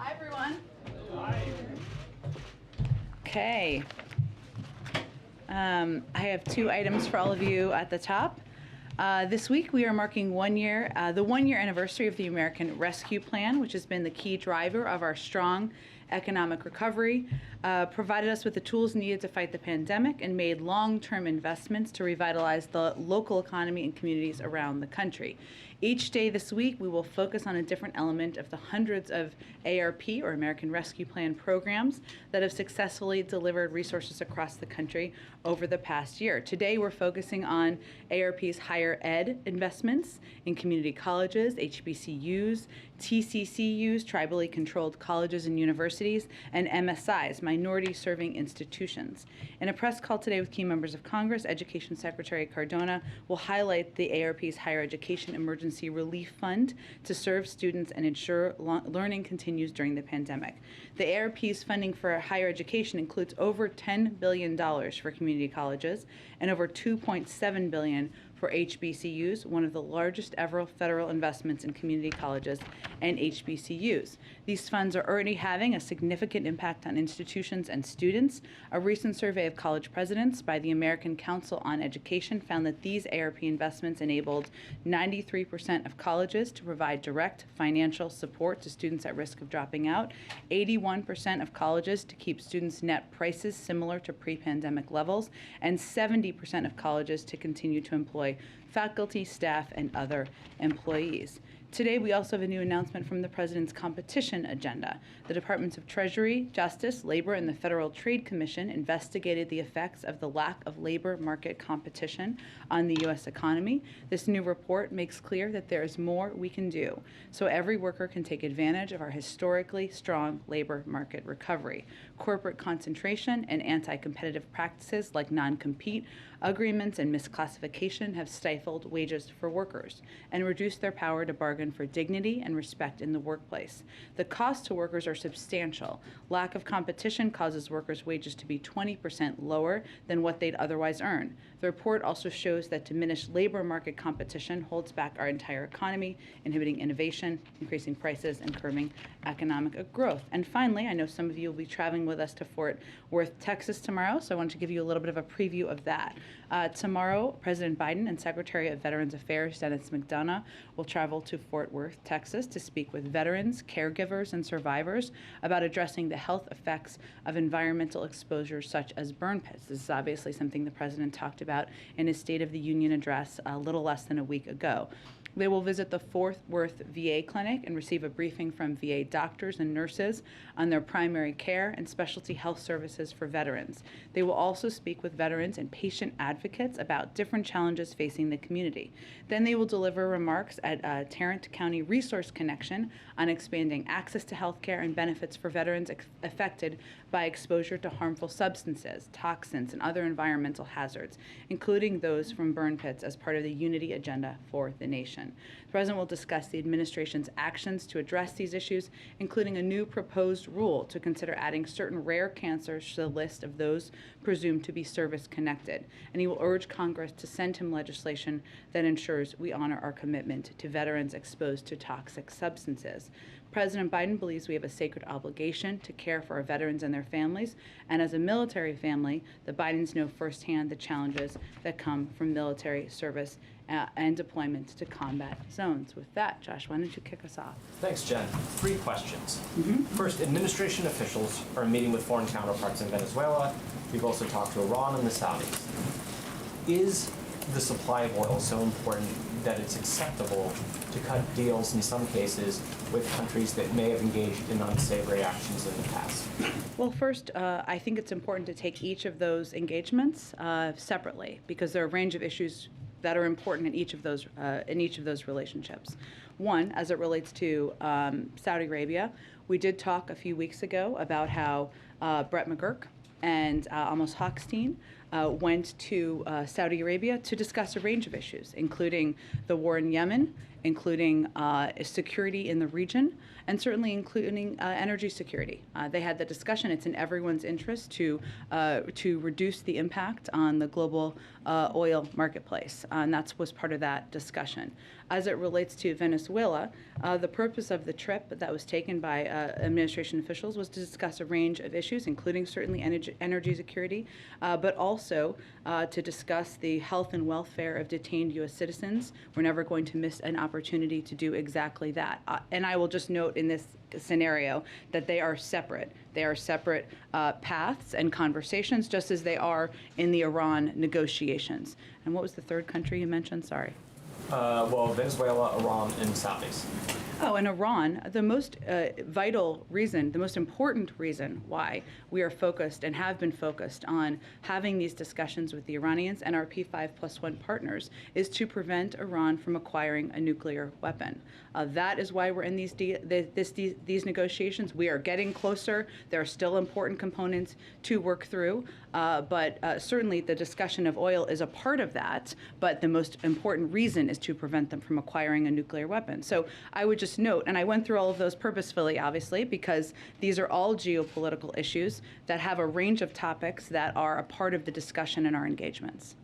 Hi, everyone. Hi. Okay. I have two items for all of you at the top. This week we are marking the 1-year anniversary of the American Rescue Plan, which has been the key driver of our strong economic recovery, provided us with the tools needed to fight the pandemic, and made long-term investments to revitalize the local economy and communities around the country. Each day this week we will focus on a different element of the hundreds of ARP, or American Rescue Plan programs, that have successfully delivered resources across the country over the past year. Today we're focusing on ARP's higher ed investments in community colleges, HBCUs, TCCUs, tribally controlled colleges and universities, and MSIs, minority serving institutions. In a press call today with key members of Congress, Education Secretary Cardona will highlight the ARP's Higher Education Emergency Relief Fund to serve students and ensure learning continues during the pandemic. The ARP's funding for higher education includes over $10 billion for community colleges and over $2.7 billion for HBCUs, one of the largest ever federal investments in community colleges and HBCUs. These funds are already having a significant impact on institutions and students. A recent survey of college presidents by the American Council on Education found that these ARP investments enabled 93% of colleges to provide direct financial support to students at risk of dropping out, 81% of colleges to keep students' net prices similar to pre-pandemic levels, and 70% of colleges to continue to employ faculty, staff, and other employees. Today, we also have a new announcement from the President's competition agenda. The Departments of Treasury, Justice, Labor, and the Federal Trade Commission investigated the effects of the lack of labor market competition on the U.S. economy. This new report makes clear that there is more we can do so every worker can take advantage of our historically strong labor market recovery. Corporate concentration and anti-competitive practices like non-compete agreements and misclassification have stifled wages for workers and reduced their power to bargain for dignity and respect in the workplace. The costs to workers are substantial. Lack of competition causes workers' wages to be 20% lower than what they'd otherwise earn. The report also shows that diminished labor market competition holds back our entire economy, inhibiting innovation, increasing prices, and curbing economic growth. And finally, I know some of you will be traveling with us to Fort Worth, Texas tomorrow, so I want to give you a little bit of a preview of that. Tomorrow, President Biden and Secretary of Veterans Affairs Dennis McDonough will travel to Fort Worth, Texas, to speak with veterans, caregivers, and survivors about addressing the health effects of environmental exposures such as burn pits. This is obviously something the President talked about in his State of the Union address a little less than a week ago. They will visit the Fort Worth VA clinic and receive a briefing from VA doctors and nurses on their primary care and specialty health services for veterans. They will also speak with veterans and patient advocates about different challenges facing the community. Then they will deliver remarks at Tarrant County Resource Connection on expanding access to health care and benefits for veterans affected by exposure to harmful substances, toxins, and other environmental hazards, including those from burn pits, as part of the Unity Agenda for the nation. The President will discuss the administration's actions to address these issues, including a new proposed rule to consider adding certain rare cancers to the list of those presumed to be service-connected. And he will urge Congress to send him legislation that ensures we honor our commitment to veterans exposed to toxic substances. President Biden believes we have a sacred obligation to care for our veterans and their families, and as a military family, the Bidens know firsthand the challenges that come from military service and deployment to combat zones. With that, Josh, why don't you kick us off? Thanks, Jen. 3 questions. First, administration officials are meeting with foreign counterparts in Venezuela. We've also talked to Iran and the Saudis. Is the supply of oil so important that it's acceptable to cut deals in some cases with countries that may have engaged in unsavory actions in the past? Well, first, I think it's important to take each of those engagements separately, because there are a range of issues that are important in each of those relationships. One, as it relates to Saudi Arabia, we did talk a few weeks ago about how Brett McGurk and Amos Hochstein went to Saudi Arabia to discuss a range of issues, including the war in Yemen, including security in the region, and certainly including energy security. They had the discussion. It's in everyone's interest to reduce the impact on the global oil marketplace, and that was part of that discussion. as it relates to Venezuela, the purpose of the trip that was taken by administration officials was to discuss a range of issues, including certainly energy security, but also to discuss the health and welfare of detained U.S. citizens. We're never going to miss an opportunity to do exactly that. And I will just note in this scenario that they are separate. They are separate paths and conversations, just as they are in the Iran negotiations. And what was the third country you mentioned? Sorry. Well, Venezuela, Iran, and Saudis. Oh, and Iran, the most vital reason, the most important reason why we are focused and have been focused on having these discussions with the Iranians and our P5+1 partners is to prevent Iran from acquiring a nuclear weapon. That is why we're in these negotiations. We are getting closer. There are still important components to work through, but certainly the discussion of oil is a part of that, but the most important reason is to prevent them from acquiring a nuclear weapon. So I would just note, and I went through all of those purposefully, obviously, because these are all geopolitical issues that have a range of topics that are a part of the discussion in our engagements.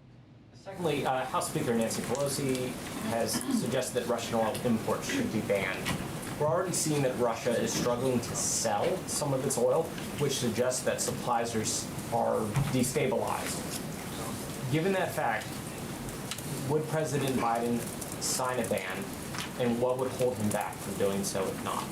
Secondly, House Speaker Nancy Pelosi has suggested that Russian oil imports should be banned. We're already seeing that Russia is struggling to sell some of its oil, which suggests that supplies are destabilized. Given that fact, would President Biden sign a ban, and what would hold him back from doing so if not?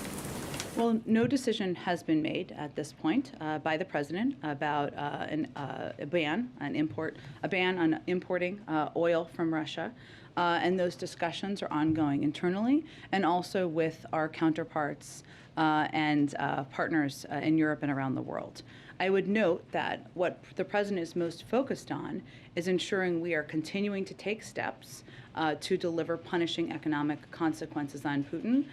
Well, no decision has been made at this point by the president about a ban on importing oil from Russia, and those discussions are ongoing internally and also with our counterparts and partners in Europe and around the world. I would note that what the president is most focused on is ensuring we are continuing to take steps to deliver punishing economic consequences on Putin,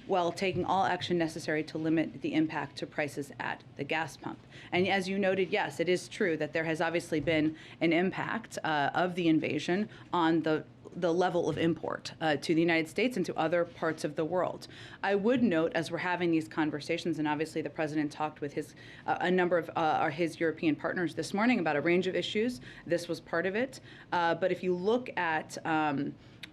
while taking all action necessary to limit the impact to prices at the gas pump. And as you noted, yes, it is true that there has obviously been an impact of the invasion on the level of import to the United States and to other parts of the world. I would note, as we're having these conversations, and obviously the president talked with a number of his European partners this morning about a range of issues. This was part of it. But if you look at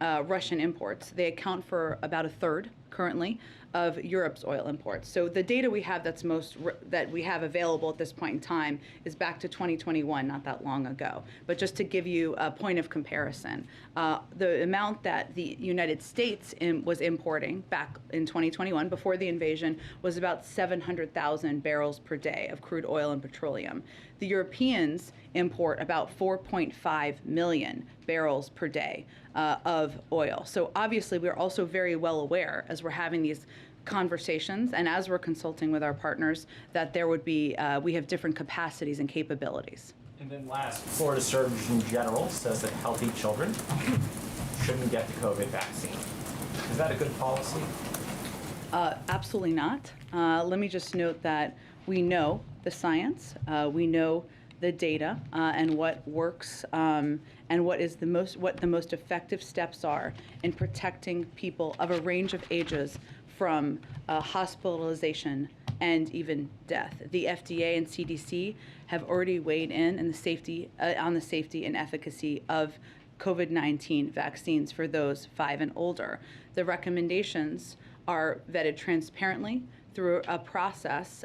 Russian imports, they account for about a third currently of Europe's oil imports. So the data we have that we have available at this point in time is back to 2021, not that long ago. But just to give you a point of comparison, the amount that the United States was importing back in 2021 before the invasion was about 700,000 barrels per day of crude oil and petroleum. The Europeans import about 4.5 million barrels per day of oil. So obviously we're also very well aware, as we're having these conversations and as we're consulting with our partners, that there would be, we have different capacities and capabilities. And then last, Florida Surgeon General says that healthy children shouldn't get the COVID vaccine. Is that a good policy? Absolutely not. Let me just note that we know the science, we know the data, and what works, and what the most effective steps are in protecting people of a range of ages from hospitalization and even death. The FDA and CDC have already weighed in on the safety and efficacy of COVID-19 vaccines for those 5 and older. The recommendations are vetted transparently through a process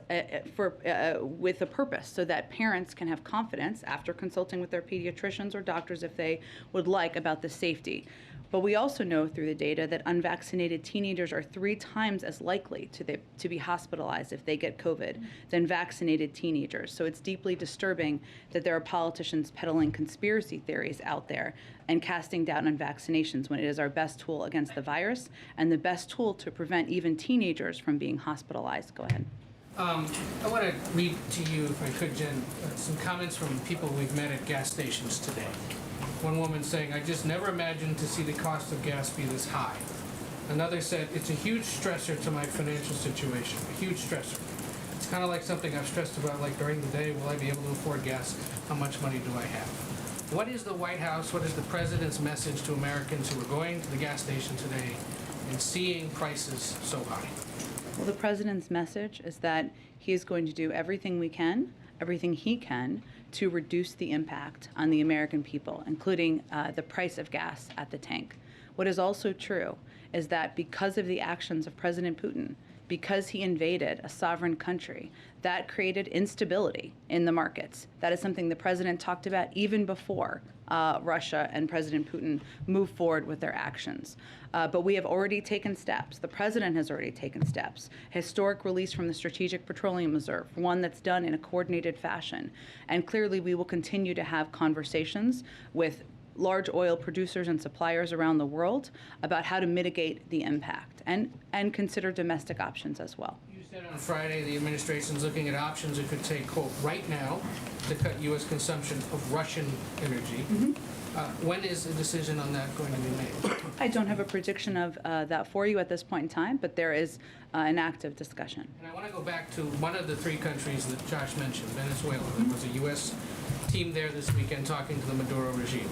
with a purpose, so that parents can have confidence after consulting with their pediatricians or doctors, if they would like, about the safety. But we also know through the data that unvaccinated teenagers are 3 times as likely to be hospitalized if they get COVID than vaccinated teenagers. So it's deeply disturbing that there are politicians peddling conspiracy theories out there and casting doubt on vaccinations when it is our best tool against the virus and the best tool to prevent even teenagers from being hospitalized. Go ahead. I want to read to you, if I could, Jen, some comments from people we've met at gas stations today. One woman saying, "I just never imagined to see the cost of gas be this high." Another said, "It's a huge stressor to my financial situation, a huge stressor. It's kind of like something I've stressed about, like during the day, will I be able to afford gas? How much money do I have?" What is the White House, what is the President's message to Americans who are going to the gas station today and seeing prices so high? Well, the President's message is that he is going to do everything he can to reduce the impact on the American people, including the price of gas at the tank. What is also true is that because of the actions of President Putin, because he invaded a sovereign country, that created instability in the markets. That is something the president talked about even before Russia and President Putin moved forward with their actions. But we have already taken steps. The president has already taken steps. Historic release from the Strategic Petroleum Reserve, one that's done in a coordinated fashion. And clearly we will continue to have conversations with large oil producers and suppliers around the world about how to mitigate the impact and consider domestic options as well. You said on Friday the administration's looking at options it could take, quote, right now to cut U.S. consumption of Russian energy. When is a decision on that going to be made? I don't have a prediction of that for you at this point in time, but there is an active discussion. And I want to go back to one of the three countries that Josh mentioned, Venezuela. There was a U.S. team there this weekend talking to the Maduro regime.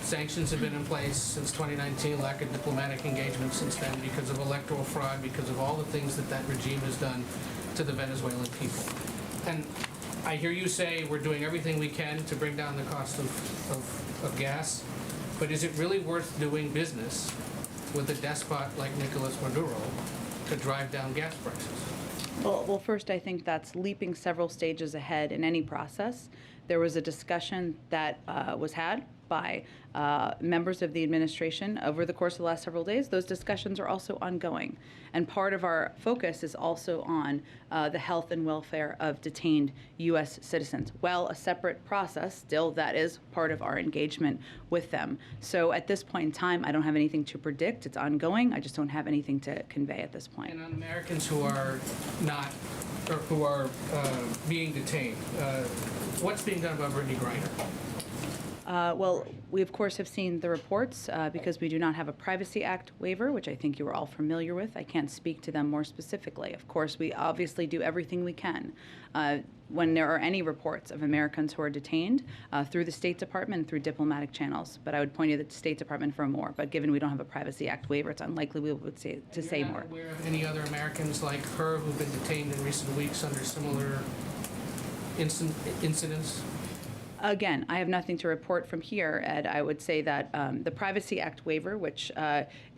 Sanctions have been in place since 2019, lack of diplomatic engagement since then because of electoral fraud, because of all the things that that regime has done to the Venezuelan people. And I hear you say we're doing everything we can to bring down the cost of gas, but is it really worth doing business with a despot like Nicolas Maduro to drive down gas prices? Well, first, I think that's leaping several stages ahead in any process. There was a discussion that was had by members of the administration over the course of the last several days. Those discussions are also ongoing. And part of our focus is also on the health and welfare of detained U.S. citizens. While a separate process, still that is part of our engagement with them. So at this point in time, I don't have anything to predict. It's ongoing. I just don't have anything to convey at this point. And on Americans who are not, or who are being detained, what's being done about Brittany Griner? Well, we of course have seen the reports because we do not have a Privacy Act waiver, which I think you are all familiar with. I can't speak to them more specifically. Of course, we obviously do everything we can when there are any reports of Americans who are detained through the State Department and through diplomatic channels. But I would point you to the State Department for more. But given we don't have a Privacy Act waiver, it's unlikely we would say more. You're not aware of any other Americans like her who've been detained in recent weeks under similar incidents? Again, I have nothing to report from here, Ed. I would say that the Privacy Act waiver, which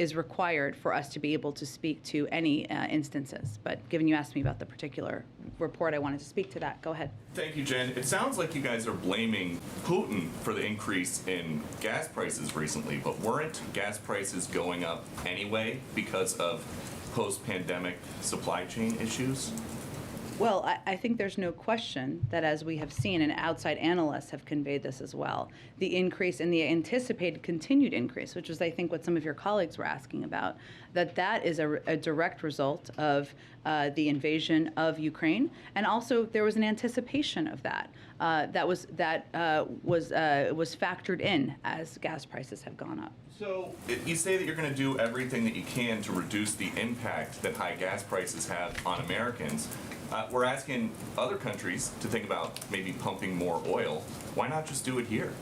is required for us to be able to speak to any instances. But given you asked me about the particular report, I wanted to speak to that. Go ahead. Thank you, Jen. It sounds like you guys are blaming Putin for the increase in gas prices recently, but weren't gas prices going up anyway because of post-pandemic supply chain issues? Well, I think there's no question that, as we have seen, and outside analysts have conveyed this as well, the increase and the anticipated continued increase, which was, I think, what some of your colleagues were asking about, that is a direct result of the invasion of Ukraine, and also there was an anticipation of that was factored in as gas prices have gone up. So you say that you're going to do everything that you can to reduce the impact that high gas prices have on Americans. We're asking other countries to think about maybe pumping more oil. Why not just do it here?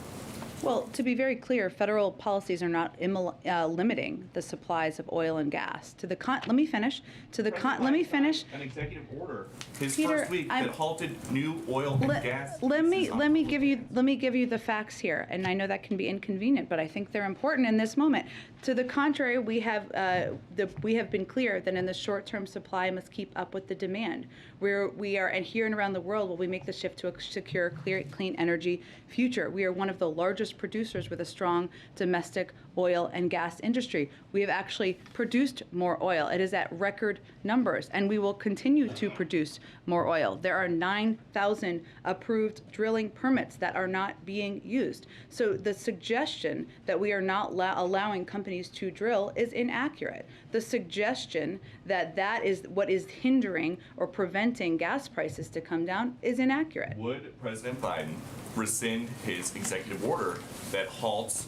Well, to be very clear, federal policies are not limiting the supplies of oil and gas. Let me finish. Let me finish. An executive order his Peter, first week that halted new oil and gas. Let me give you the facts here, and I know that can be inconvenient, but I think they're important in this moment. To the contrary, we have been clear that in the short term, supply must keep up with the demand. We are, and here and around the world, while we make the shift to a secure, clean energy future, we are one of the largest producers with a strong domestic oil and gas industry. We have actually produced more oil. It is at record numbers, and we will continue to produce more oil. There are 9,000 approved drilling permits that are not being used. So the suggestion that we are not allowing companies to drill is inaccurate. The suggestion that that is what is hindering or preventing gas prices to come down is inaccurate. Would President Biden rescind his executive order that halts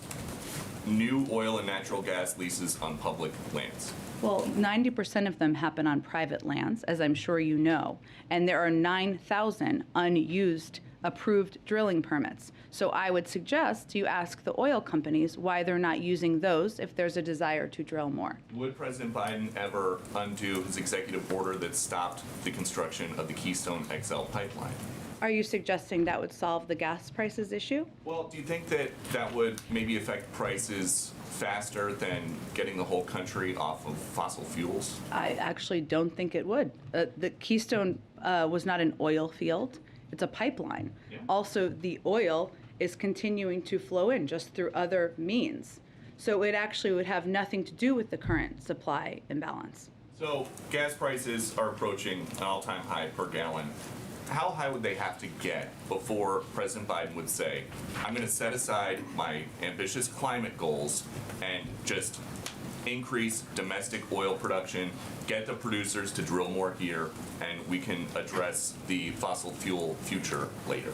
new oil and natural gas leases on public lands? Well, 90% of them happen on private lands, as I'm sure you know, and there are 9,000 unused approved drilling permits. So I would suggest you ask the oil companies why they're not using those if there's a desire to drill more. Would President Biden ever undo his executive order that stopped the construction of the Keystone XL pipeline? Are you suggesting that would solve the gas prices issue? Well, do you think that that would maybe affect prices faster than getting the whole country off of fossil fuels? I actually don't think it would. The Keystone was not an oil field. It's a pipeline. Yeah. Also, the oil is continuing to flow in just through other means. So it actually would have nothing to do with the current supply imbalance. So gas prices are approaching an all-time high per gallon. How high would they have to get before President Biden would say, I'm going to set aside my ambitious climate goals and just increase domestic oil production, get the producers to drill more here, and we can address the fossil fuel future later?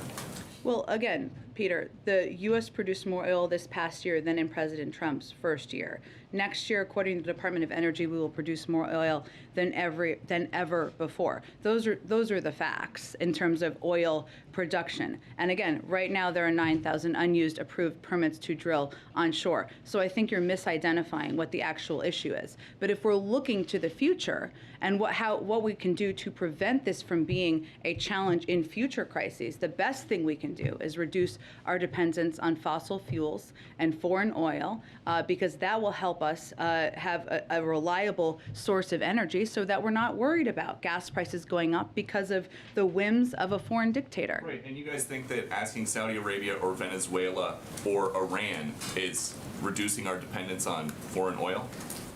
Well, again, Peter, the U.S. produced more oil this past year than in President Trump's first year. Next year, according to the Department of Energy, we will produce more oil than ever before. Those are the facts in terms of oil production. And again, right now there are 9,000 unused approved permits to drill onshore. So I think you're misidentifying what the actual issue is. But if we're looking to the future and what we can do to prevent this from being a challenge in future crises, the best thing we can do is reduce our dependence on fossil fuels and foreign oil, because that will help us have a reliable source of energy so that we're not worried about gas prices going up because of the whims of a foreign dictator. Right, and you guys think that asking Saudi Arabia or Venezuela or Iran is reducing our dependence on foreign oil?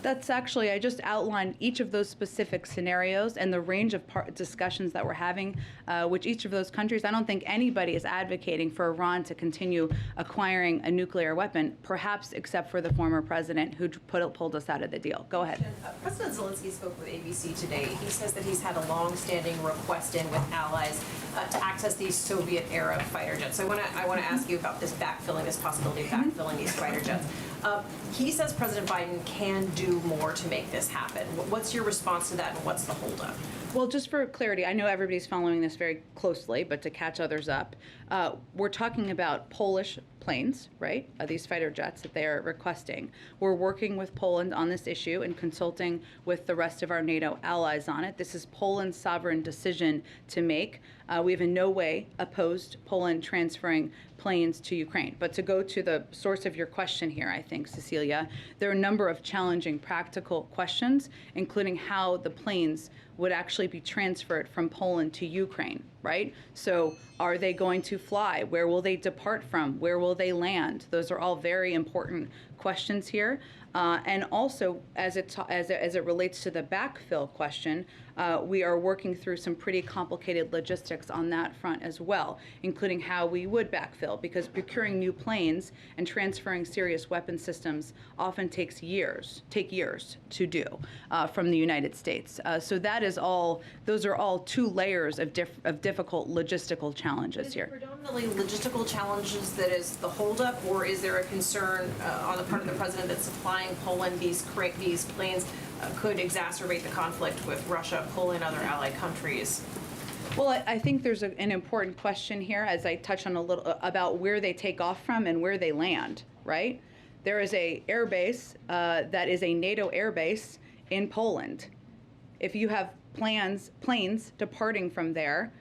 That's actually, I just outlined each of those specific scenarios and the range of discussions that we're having with each of those countries. I don't think anybody is advocating for Iran to continue acquiring a nuclear weapon, perhaps except for the former president who pulled us out of the deal. Go ahead. President Zelensky spoke with ABC today. He says that he's had a long-standing request in with allies to access these Soviet-era fighter jets. So I want to ask you about this backfilling, this possibility of backfilling these fighter jets. He says President Biden can do more to make this happen. What's your response to that, and what's the holdup? Well, just for clarity, I know everybody's following this very closely, but to catch others up, we're talking about Polish planes, right? These fighter jets that they are requesting. We're working with Poland on this issue and consulting with the rest of our NATO allies on it. This is Poland's sovereign decision to make. We have in no way opposed Poland transferring planes to Ukraine. But to go to the source of your question here, I think, Cecilia, there are a number of challenging practical questions, including how the planes would actually be transferred from Poland to Ukraine, right? So are they going to fly? Where will they depart from? Where will they land? Those are all very important questions here. And also, as it relates to the backfill question, we are working through some pretty complicated logistics on that front as well, including how we would backfill, because procuring new planes and transferring serious weapon systems often take years to do from the United States. So that is all; those are all two layers of difficult logistical challenges here. Is it predominantly logistical challenges that is the holdup, or is there a concern on the part of the president that supplying Poland these planes could exacerbate the conflict with Russia, Poland, other allied countries? Well, I think there's an important question here, as I touch on a little about where they take off from and where they land, right? There is a air base that is a NATO air base in Poland. If you have planes departing from there,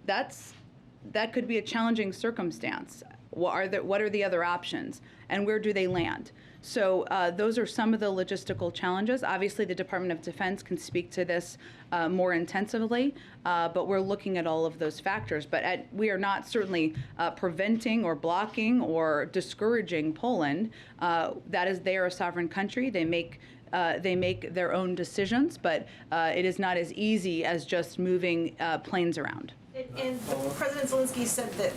that could be a challenging circumstance. What are the other options, and where do they land? So those are some of the logistical challenges. Obviously, the Department of Defense can speak to this more intensively, but we're looking at all of those factors. But we are not certainly preventing or blocking or discouraging Poland. They are a sovereign country. They make their own decisions, but it is not as easy as just moving planes around. And President Zelensky said that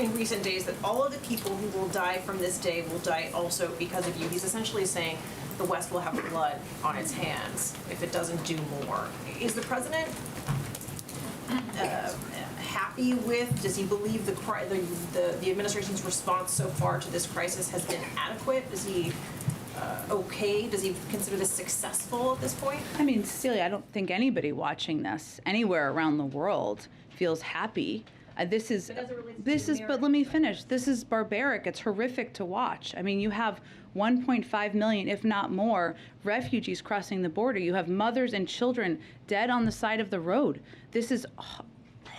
in recent days that all of the people who will die from this day will die also because of you. He's essentially saying the West will have blood on its hands if it doesn't do more. Is the president happy with? Does he believe the administration's response so far to this crisis has been adequate? Is he okay? Does he consider this successful at this point? I mean, Cecilia, I don't think anybody watching this anywhere around the world feels happy. But let me finish. This is barbaric. It's horrific to watch. I mean, you have 1.5 million, if not more, refugees crossing the border. You have mothers and children dead on the side of the road. This is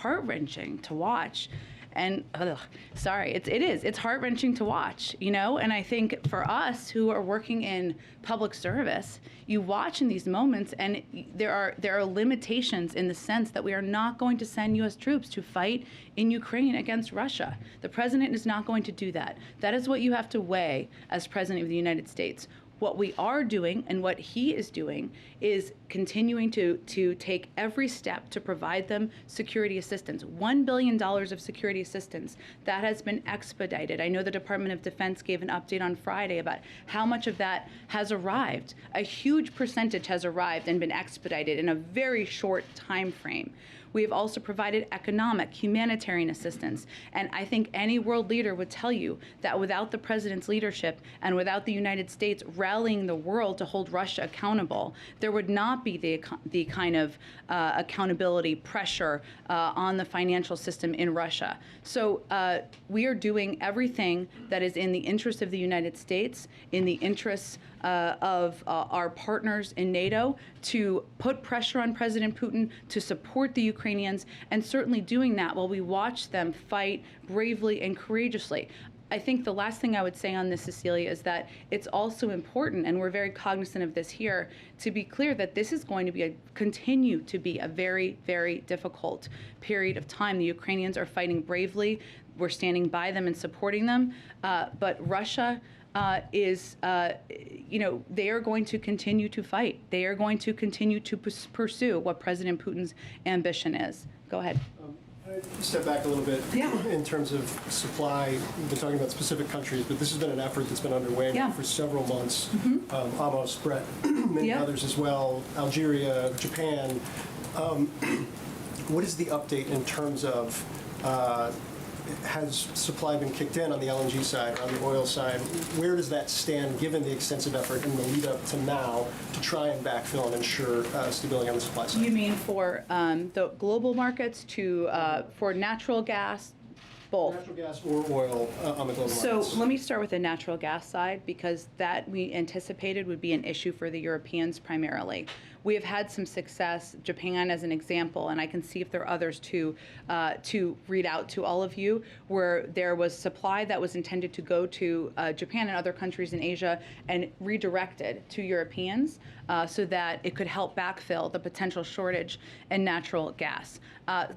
heart-wrenching to watch. And it's heart-wrenching to watch, you know? And I think for us who are working in public service, you watch in these moments, and there are limitations in the sense that we are not going to send U.S. troops to fight in Ukraine against Russia. The president is not going to do that. That is what you have to weigh as president of the United States. What we are doing and what he is doing is continuing to take every step to provide them security assistance. $1 billion of security assistance that has been expedited. I know the Department of Defense gave an update on Friday about how much of that has arrived. A huge percentage has arrived and been expedited in a very short time frame. We have also provided economic, humanitarian assistance. And I think any world leader would tell you that without the president's leadership and without the United States rallying the world to hold Russia accountable, there would not be the kind of accountability pressure on the financial system in Russia. So we are doing everything that is in the interest of the United States, in the interests of our partners in NATO, to put pressure on President Putin to support the Ukrainians, and certainly doing that while we watch them fight bravely and courageously. I think the last thing I would say on this, Cecilia, is that it's also important, and we're very cognizant of this here, to be clear that this is going to continue to be a very, very difficult period of time. The Ukrainians are fighting bravely. We're standing by them and supporting them. But Russia they are going to continue to fight. They are going to continue to pursue what President Putin's ambition is. Go ahead. Step back a little bit. Yeah. In terms of supply. We've been talking about specific countries, but this has been an effort that's been underway now for several months. Amos, Brett, many others as well, Algeria, Japan. What is the update in terms of has supply been kicked in on the LNG side or on the oil side? Where does that stand given the extensive effort in the lead up to now to try and backfill and ensure stability on the supply side? You mean for the global markets for natural gas? Both. Natural gas or oil on the global markets. So let me start with the natural gas side, because that we anticipated would be an issue for the Europeans primarily. We have had some success, Japan as an example, and I can see if there are others to read out to all of you, where there was supply that was intended to go to Japan and other countries in Asia and redirected to Europeans so that it could help backfill the potential shortage in natural gas.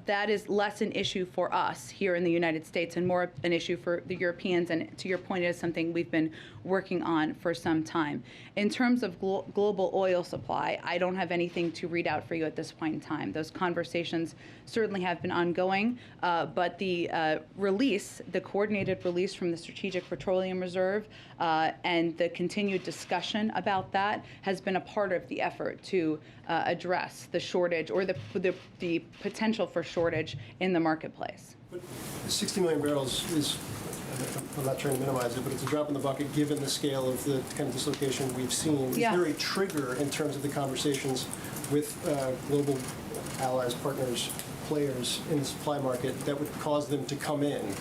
That is less an issue for us here in the United States and more an issue for the Europeans, and to your point, it is something we've been working on for some time. In terms of global oil supply, I don't have anything to read out for you at this point in time. Those conversations certainly have been ongoing, but the the coordinated release from the Strategic Petroleum Reserve and the continued discussion about that has been a part of the effort to address the shortage or the potential for shortage in the marketplace. But 60 million barrels is, I'm not trying to minimize it, but it's a drop in the bucket given the scale of the kind of dislocation we've seen. Is there a trigger in terms of the conversations with global allies, partners, players in the supply market that would cause them to come in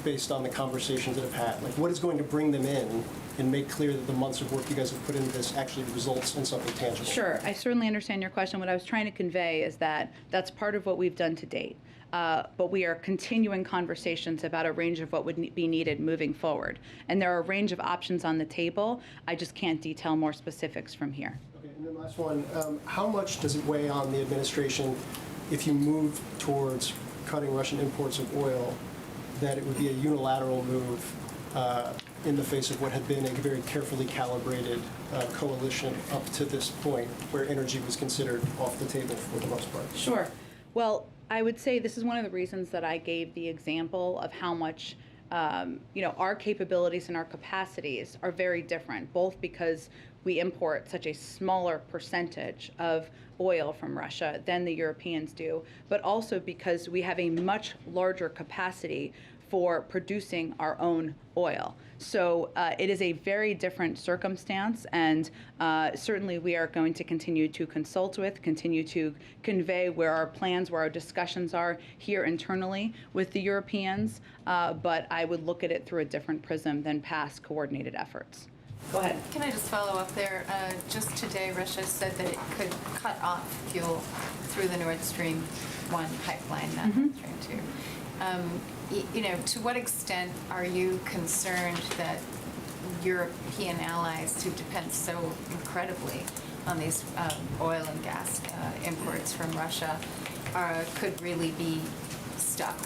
based on the conversations that have had? Like, what is going to bring them in and make clear that the months of work you guys have put into this actually results in something tangible? Sure. I certainly understand your question. What I was trying to convey is that that's part of what we've done to date. But we are continuing conversations about a range of what would be needed moving forward. And there are a range of options on the table. I just can't detail more specifics from here. Okay, and then last one. How much does it weigh on the administration if you move towards cutting Russian imports of oil, that it would be a unilateral move in the face of what had been a very carefully calibrated coalition up to this point where energy was considered off the table for the most part? Sure. Well, I would say this is one of the reasons that I gave the example of how much our capabilities and our capacities are very different, both because we import such a smaller percentage of oil from Russia than the Europeans do, but also because we have a much larger capacity for producing our own oil. So it is a very different circumstance, and certainly we are going to continue to consult with, continue to convey where our plans, where our discussions are here internally with the Europeans, but I would look at it through a different prism than past coordinated efforts. Go ahead. Can I just follow up there? Just today, Russia said that it could cut off fuel through the Nord Stream 1 pipeline, not Nord Stream 2. To what extent are you concerned that European allies who depend so incredibly on these oil and gas imports from Russia could really be stuck?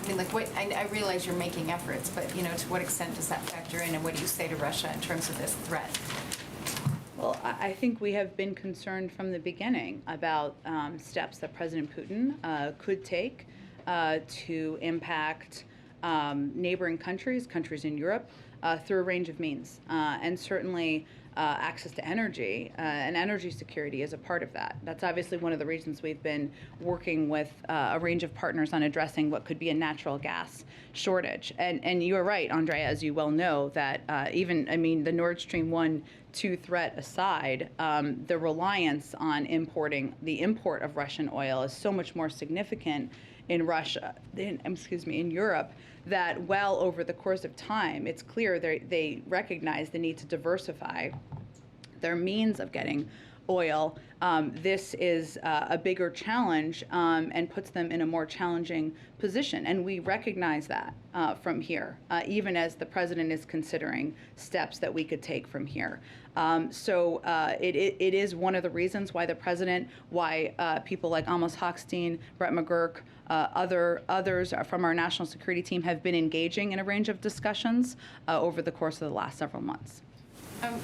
I mean, I realize you're making efforts, but, to what extent does that factor in, and what do you say to Russia in terms of this threat? Well, I think we have been concerned from the beginning about steps that President Putin could take to impact neighboring countries in Europe, through a range of means. And certainly access to energy and energy security is a part of that. That's obviously one of the reasons we've been working with a range of partners on addressing what could be a natural gas shortage. And you are right, Andrea, as you well know, that the Nord Stream 1-2 threat aside, the reliance on the import of Russian oil is so much more significant in Europe, that well over the course of time, it's clear they recognize the need to diversify their means of getting oil. This is a bigger challenge and puts them in a more challenging position. And we recognize that from here, even as the president is considering steps that we could take from here. So it is one of the reasons why why people like Amos Hochstein, Brett McGurk, others from our national security team have been engaging in a range of discussions over the course of the last several months.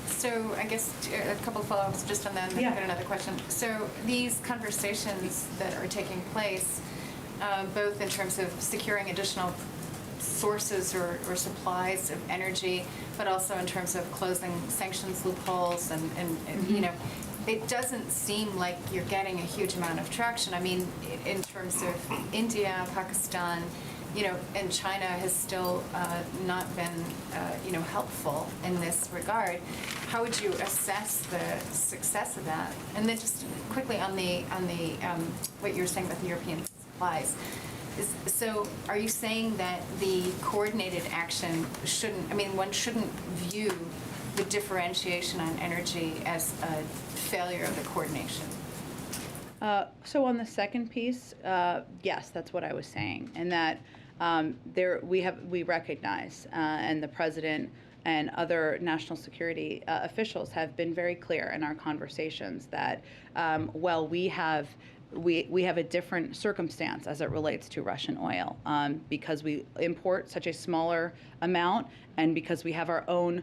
So I guess a couple of follow-ups just on that, and then I've got another question. So these conversations that are taking place, both in terms of securing additional sources or supplies of energy, but also in terms of closing sanctions loopholes and it doesn't seem like you're getting a huge amount of traction. I mean, in terms of India, Pakistan, and China has still not been, helpful in this regard. How would you assess the success of that? And then just quickly on the what you were saying about the European supplies. So are you saying that the coordinated action one shouldn't view the differentiation on energy as a failure of the coordination? So on the second piece, yes, that's what I was saying, and that we recognize, and the president and other national security officials have been very clear in our conversations that we have a different circumstance as it relates to Russian oil because we import such a smaller amount and because we have our own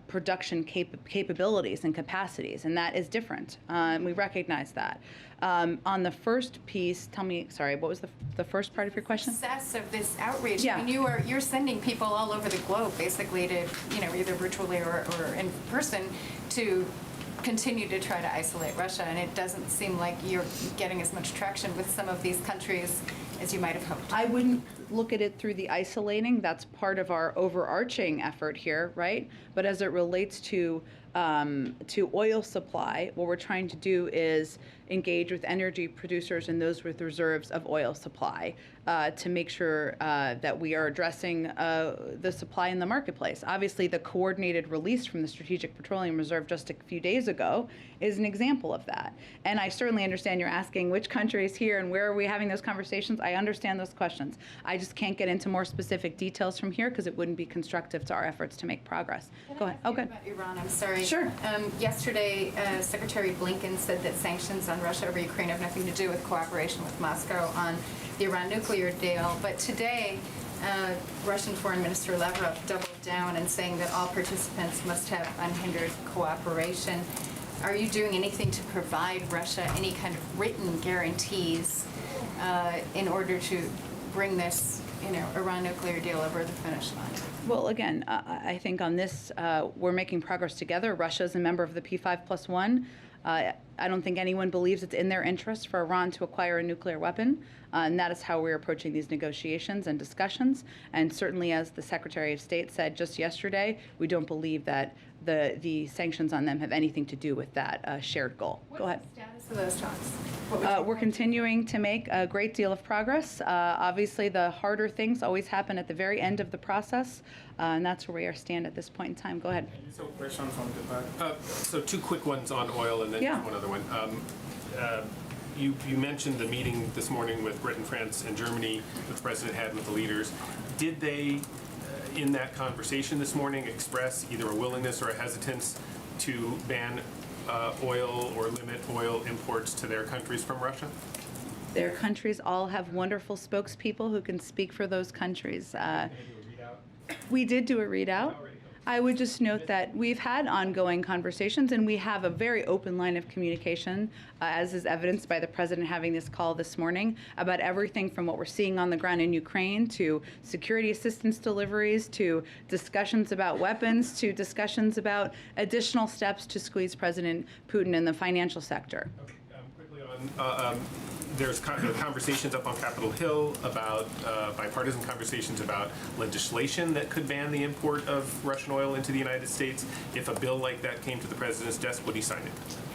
production capabilities and capacities, and that is different. And we recognize that. On the first piece, what was the first part of your question? Success of this outreach. Yeah. I mean, you're sending people all over the globe, basically, to either virtually or in person to continue to try to isolate Russia, and it doesn't seem like you're getting as much traction with some of these countries as you might have hoped. I wouldn't look at it through the isolating. That's part of our overarching effort here, right? But as it relates to oil supply, what we're trying to do is engage with energy producers and those with reserves of oil supply to make sure that we are addressing the supply in the marketplace. Obviously, the coordinated release from the Strategic Petroleum Reserve just a few days ago is an example of that. And I certainly understand you're asking which country is here and where are we having those conversations. I understand those questions. I just can't get into more specific details from here because it wouldn't be constructive to our efforts to make progress. Go ahead. Okay. About Iran, I'm sorry. Sure. Yesterday, Secretary Blinken said that sanctions on Russia over Ukraine have nothing to do with cooperation with Moscow on the Iran nuclear deal. But today, Russian Foreign Minister Lavrov doubled down in saying that all participants must have unhindered cooperation. Are you doing anything to provide Russia any kind of written guarantees in order to bring this, Iran nuclear deal over the finish line? Well, again, I think on this, we're making progress together. Russia is a member of the P5+1. I don't think anyone believes it's in their interest for Iran to acquire a nuclear weapon, and that is how we're approaching these negotiations and discussions. And certainly, as the Secretary of State said just yesterday, we don't believe that the sanctions on them have anything to do with that shared goal. Go ahead. What's the status of those talks? What would you We're like? continuing to make a great deal of progress. Obviously, the harder things always happen at the very end of the process, and that's where we stand at this point in time. Go ahead. So, question from the back. So two quick ones on oil and then Yeah. just one other one. You mentioned the meeting this morning with Britain, France, and Germany that the president had with the leaders. Did they, in that conversation this morning, express either a willingness or a hesitance to ban oil or limit oil imports to their countries from Russia? Their countries all have wonderful spokespeople who can speak for those countries. We did do a readout. I would just note that we've had ongoing conversations and we have a very open line of communication, as is evidenced by the president having this call this morning, about everything from what we're seeing on the ground in Ukraine to security assistance deliveries to discussions about weapons to discussions about additional steps to squeeze President Putin in the financial sector. Okay, quickly on, there's conversations up on Capitol Hill about bipartisan conversations about legislation that could ban the import of Russian oil into the United States. If a bill like that came to the president's desk, would he sign it?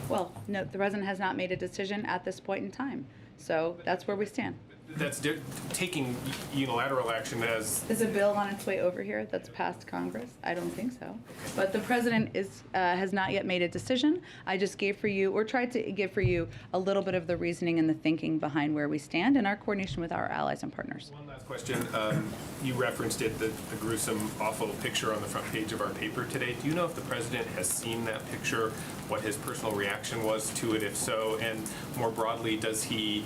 Well, no, the president has not made a decision at this point in time. So that's where we stand. That's taking unilateral action as Is a bill on its way over here that's passed Congress? I don't think so. But the president has not yet made a decision. I just gave for you, or tried to give for you, a little bit of the reasoning and the thinking behind where we stand in our coordination with our allies and partners. One last question. You referenced it, the gruesome, awful picture on the front page of our paper today. Do you know if the president has seen that picture, what his personal reaction was to it, if so? And more broadly, does he,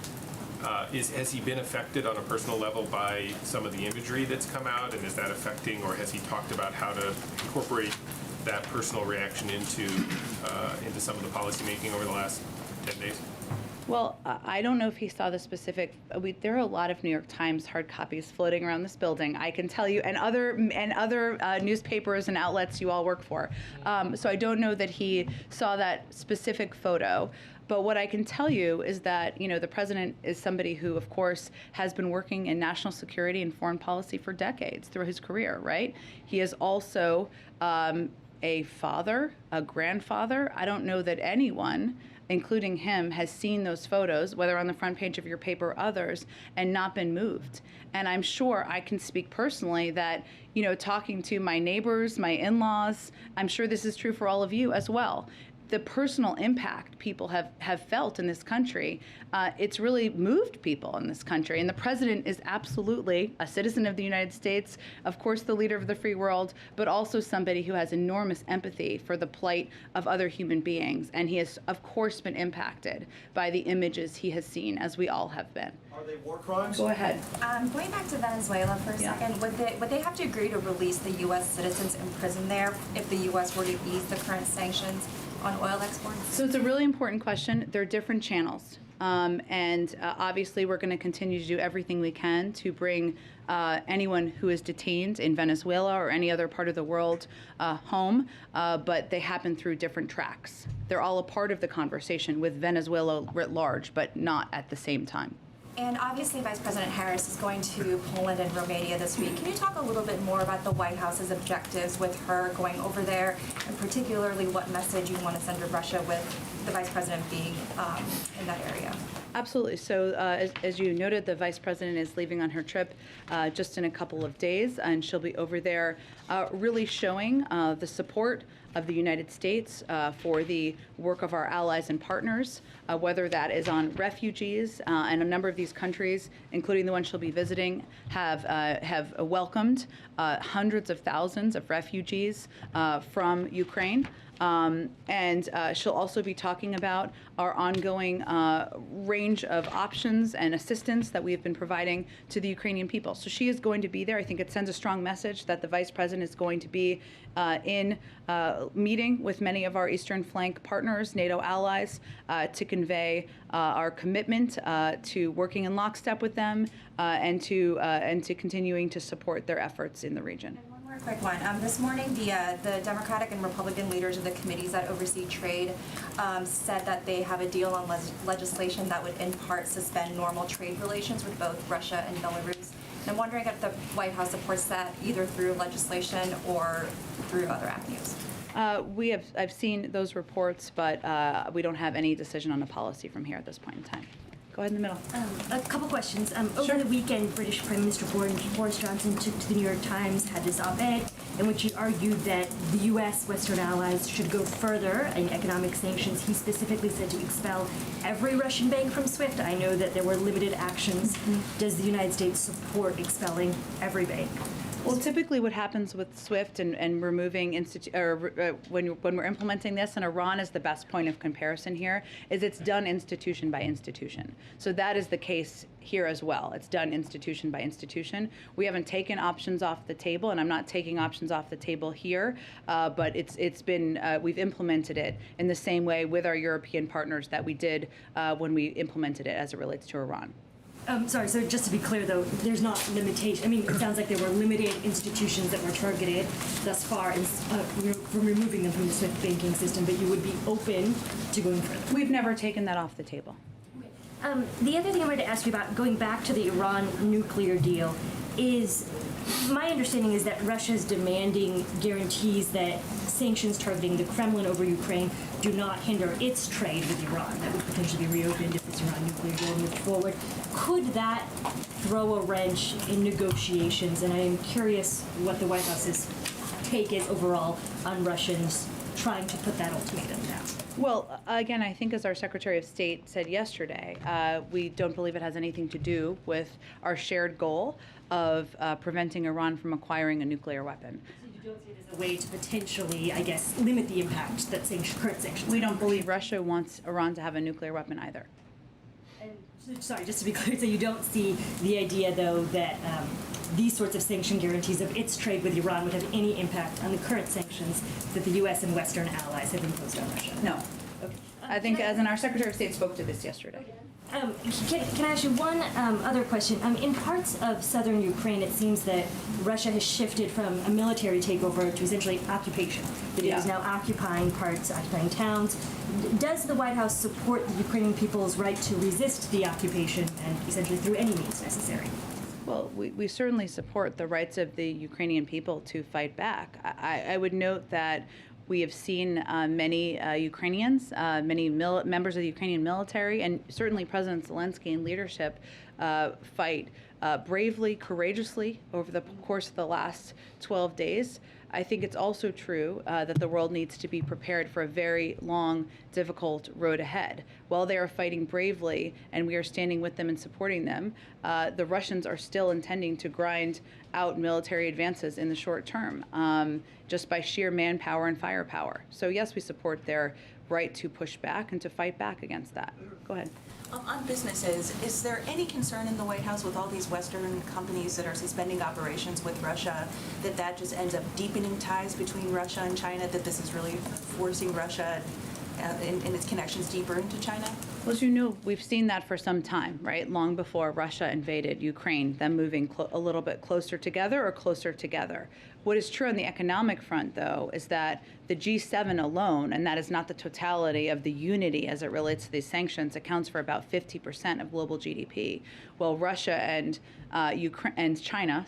has he been affected on a personal level by some of the imagery that's come out? And is that affecting, or has he talked about how to incorporate that personal reaction into some of the policy making over the last 10 days? Well, I don't know if he saw the specific. There are a lot of New York Times hard copies floating around this building. I can tell you, and other newspapers and outlets you all work for. So I don't know that he saw that specific photo. But what I can tell you is that, you know, the president is somebody who, of course, has been working in national security and foreign policy for decades through his career, right? He is also a father, a grandfather. I don't know that anyone, including him, has seen those photos, whether on the front page of your paper or others, and not been moved. And I'm sure I can speak personally that, you know, talking to my neighbors, my in-laws, I'm sure this is true for all of you as well. The personal impact people have felt in this country, it's really moved people in this country. And the president is absolutely a citizen of the United States, of course the leader of the free world, but also somebody who has enormous empathy for the plight of other human beings. And he has, of course, been impacted by the images he has seen, as we all have been. Are they war crimes? Go ahead. Going back to Venezuela for a Yeah. second, would they have to agree to release the U.S. citizens imprisoned there if the U.S. were to ease the current sanctions on oil exports? So it's a really important question. There are different channels. Obviously, we're going to continue to do everything we can to bring anyone who is detained in Venezuela or any other part of the world home, but they happen through different tracks. They're all a part of the conversation with Venezuela writ large, but not at the same time. And obviously, Vice President Harris is going to Poland and Romania this week. Can you talk a little bit more about the White House's objectives with her going over there, and particularly what message you want to send to Russia with the Vice President being in that area? Absolutely. So as you noted, the Vice President is leaving on her trip just in a couple of days, and she'll be over there really showing the support of the United States for the work of our allies and partners, whether that is on refugees, and a number of these countries, including the one she'll be visiting, have welcomed hundreds of thousands of refugees from Ukraine. And she'll also be talking about our ongoing range of options and assistance that we have been providing to the Ukrainian people. So she is going to be there. I think it sends a strong message that the Vice President is going to be in meeting with many of our Eastern Flank partners, NATO allies, to convey our commitment to working in lockstep with them and to continuing to support their efforts in the region. One quick one. This morning, the Democratic and Republican leaders of the committees that oversee trade said that they have a deal on legislation that would in part suspend normal trade relations with both Russia and Belarus. And I'm wondering if the White House supports that either through legislation or through other avenues. I've seen those reports, but we don't have any decision on a policy from here at this point in time. Go ahead in the middle. A couple questions. Sure. Over the weekend, British Prime Minister Boris Johnson took to the New York Times, had this op-ed in which he argued that the U.S. Western allies should go further in economic sanctions. He specifically said to expel every Russian bank from SWIFT. I know that there were limited actions. Does the United States support expelling every bank? Well, typically what happens with SWIFT and removing when we're implementing this, and Iran is the best point of comparison here, is it's done institution by institution. So that is the case here as well. It's done institution by institution. We haven't taken options off the table, and I'm not taking options off the table here, but it's been we've implemented it in the same way with our European partners that we did when we implemented it as it relates to Iran. Sorry, so just to be clear though, there's not limitation. I mean, it sounds like there were limited institutions that were targeted thus far from removing them from the SWIFT banking system, but you would be open to going further. We've never taken that off the table. The other thing I wanted to ask you about, going back to the Iran nuclear deal, is my understanding is that Russia's demanding guarantees that sanctions targeting the Kremlin over Ukraine do not hinder its trade with Iran. That would potentially be reopened if this Iran nuclear deal moved forward. Could that throw a wrench in negotiations? And I am curious what the White House's take is overall on Russians trying to put that ultimatum down. Well, again, I think as our Secretary of State said yesterday, we don't believe it has anything to do with our shared goal of preventing Iran from acquiring a nuclear weapon. So you don't see it as a way to potentially, I guess, limit the impact that current sanctions We have? don't believe Russia wants Iran to have a nuclear weapon either. And, sorry, just to be clear, so you don't see the idea, though, that these sorts of sanction guarantees of its trade with Iran would have any impact on the current sanctions that the U.S. and Western allies have imposed on Russia? No. Okay. I think as in our Secretary of State spoke to this yesterday. Can I ask you one other question? In parts of southern Ukraine, it seems that Russia has shifted from a military takeover to essentially occupation. That it is now occupying parts, occupying towns. Does the White House support the Ukrainian people's right to resist the occupation and essentially through any means necessary? Well, we certainly support the rights of the Ukrainian people to fight back. I would note that we have seen many Ukrainians, many members of the Ukrainian military, and certainly President Zelensky and leadership fight bravely, courageously over the course of the last 12 days. I think it's also true that the world needs to be prepared for a very long, difficult road ahead. While they are fighting bravely and we are standing with them and supporting them, the Russians are still intending to grind out military advances in the short term, just by sheer manpower and firepower. So yes, we support their right to push back and to fight back against that. Go ahead. On businesses, is there any concern in the White House with all these Western companies that are suspending operations with Russia, that just ends up deepening ties between Russia and China, that this is really forcing Russia in its connections deeper into China? Well, as you know, we've seen that for some time, right? Long before Russia invaded Ukraine, them moving a little bit closer together or closer together. What is true on the economic front, though, is that the G7 alone, and that is not the totality of the unity as it relates to these sanctions, accounts for about 50% of global GDP, while Russia and China,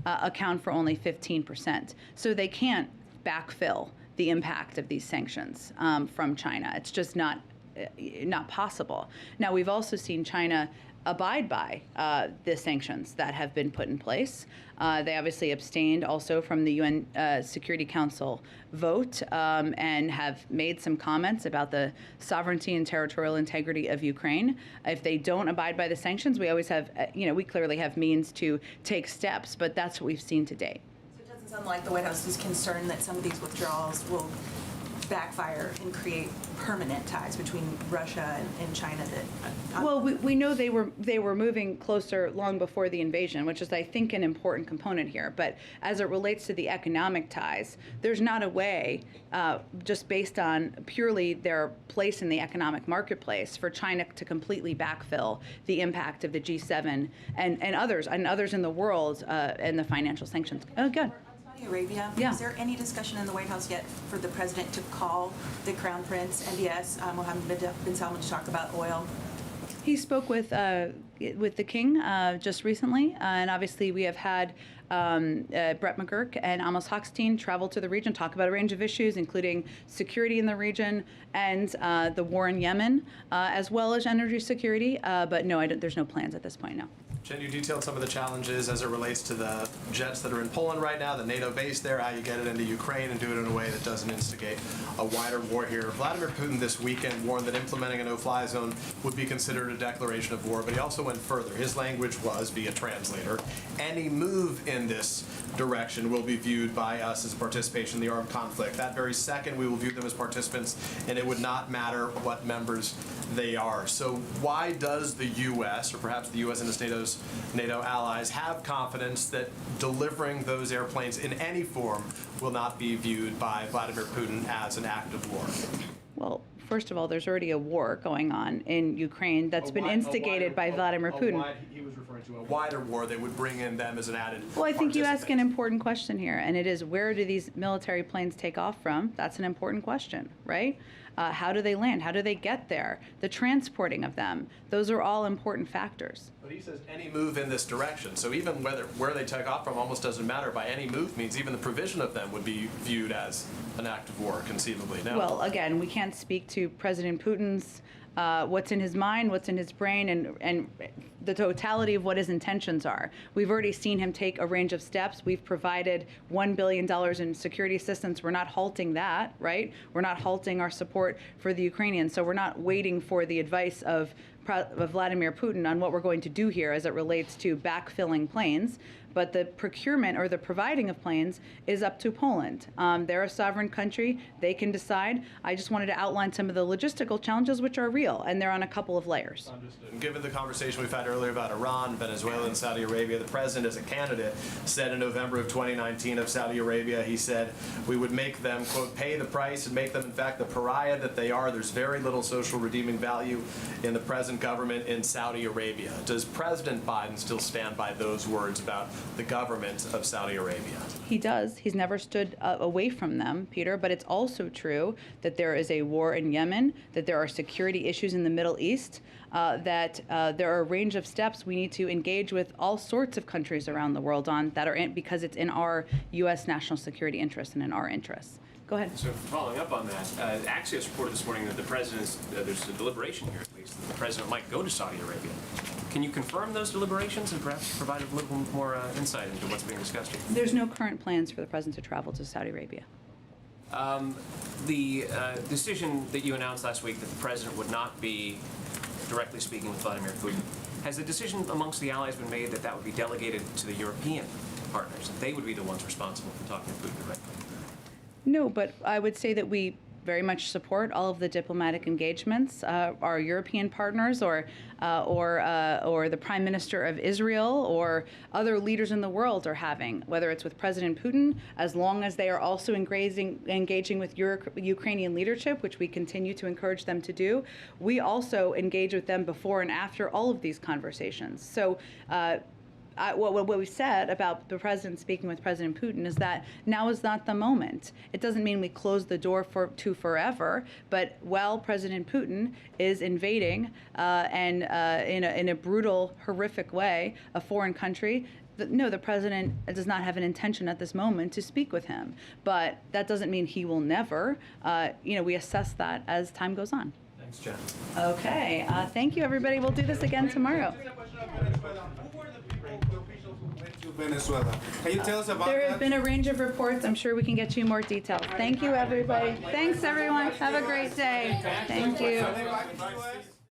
account for only 15%. So they can't backfill the impact of these sanctions from China. It's just not possible. Now, we've also seen China abide by the sanctions that have been put in place. They obviously abstained also from the UN Security Council vote and have made some comments about the sovereignty and territorial integrity of Ukraine. If they don't abide by the sanctions, we always have, we clearly have means to take steps, but that's what we've seen to date. So it doesn't sound like the White House is concerned that some of these withdrawals will backfire and create permanent ties between Russia and China. Well, we know they were moving closer long before the invasion, which is, I think, an important component here. But as it relates to the economic ties, there's not a way, just based on purely their place in the economic marketplace, for China to completely backfill the impact of the G7 and others in the world and the financial sanctions. Oh, good. Saudi Arabia, Yeah. Is there any discussion in the White House yet for the president to call the Crown Prince, MBS, Mohammed bin Salman, to talk about oil? He spoke with the king just recently, and obviously we have had Brett McGurk and Amos Hochstein travel to the region, talk about a range of issues, including security in the region and the war in Yemen, as well as energy security. But no, there's no plans at this point, no. Jen, you detailed some of the challenges as it relates to the jets that are in Poland right now, the NATO base there, how you get it into Ukraine and do it in a way that doesn't instigate a wider war here. Vladimir Putin this weekend warned that implementing a no-fly zone would be considered a declaration of war, but he also went further. His language was, via translator, any move in this direction will be viewed by us as a participation in the armed conflict. That very second, we will view them as participants, and it would not matter what members they are. So why does the U.S., or perhaps the U.S. and its NATO allies, have confidence that delivering those airplanes in any form will not be viewed by Vladimir Putin as an act of war? Well, first of all, there's already a war going on in Ukraine that's been instigated by Vladimir Putin. He was referring to a wider war that would bring in them as an added Well, I think you ask an participant. important question here, and it is, where do these military planes take off from? That's an important question, right? How do they land? How do they get there? The transporting of them. Those are all important factors. But he says any move in this direction. So even where they take off from almost doesn't matter. By any move means even the provision of them would be viewed as an act of war, conceivably. No. Well, again, we can't speak to President Putin's what's in his mind, what's in his brain, and the totality of what his intentions are. We've already seen him take a range of steps. We've provided $1 billion in security assistance. We're not halting that, right? We're not halting our support for the Ukrainians. So we're not waiting for the advice of Vladimir Putin on what we're going to do here as it relates to backfilling planes. But the procurement or the providing of planes is up to Poland. They're a sovereign country. They can decide. I just wanted to outline some of the logistical challenges, which are real, and they're on a couple of layers. Understood. Given the conversation we've had earlier about Iran, Venezuela, and Saudi Arabia, the president, as a candidate, said in November of 2019 of Saudi Arabia, he said, we would make them, quote, pay the price and make them, in fact, the pariah that they are. There's very little social redeeming value in the present government in Saudi Arabia. Does President Biden still stand by those words about the government of Saudi Arabia? He does. He's never stood away from them, Peter, but it's also true that there is a war in Yemen, that there are security issues in the Middle East, that there are a range of steps we need to engage with all sorts of countries around the world on that are because it's in our U.S. national security interests and in our interests. Go ahead. So following up on that, Axios reported this morning that the president's, there's a deliberation here at least, that the president might go to Saudi Arabia. Can you confirm those deliberations and perhaps provide a little more insight into what's being discussed here? There's no current plans for the president to travel to Saudi Arabia. The decision that you announced last week that the president would not be directly speaking with Vladimir Putin, has the decision amongst the allies been made that that would be delegated to the European partners, and they would be the ones responsible for talking to Putin directly? No, but I would say that we very much support all of the diplomatic engagements our European partners or the Prime Minister of Israel or other leaders in the world are having, whether it's with President Putin, as long as they are also engaging with Ukrainian leadership, which we continue to encourage them to do. We also engage with them before and after all of these conversations. So what we said about the president speaking with President Putin is that now is not the moment. It doesn't mean we close the door to forever, but while President Putin is invading and in a brutal, horrific way a foreign country, no, the president does not have an intention at this moment to speak with him. But that doesn't mean he will never. We assess that as time goes on. Thanks, Jen. Okay. Thank you, everybody. We'll do this again tomorrow. Venezuela. Can you tell us about There that? have been a range of reports. I'm sure we can get you more details. Thank you, everybody. Thanks, everyone. Have a great day. Thank you.